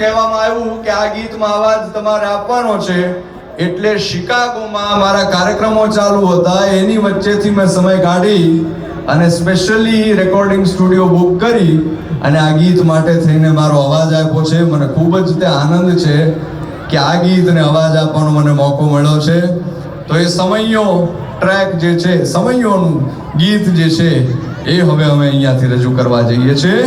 કહેવામાં આવ્યું કે આ ગીતમાં અવાજ તમારે આપવાનો છે, એટલે શિકાગોમાં મારા કાર્યક્રમો ચાલુ હતા, એની વચ્ચેથી મેં સમય કાઢી અને સ્પેશિયલી રેકોર્ડિંગ સ્ટુડિયો બુક કરી અને આ ગીત માટે થઈને મારો અવાજ આપ્યો છે. મને ખૂબ જ તે આનંદ છે કે આ ગીતને અવાજ આપવાનો મને મોકો મળ્યો છે. તો એ સમયો ટ્રેક જે છે, સમયોનું ગીત જે છે, એ હવે અમે અહીંયાથી રજૂ કરવા જઈએ છીએ.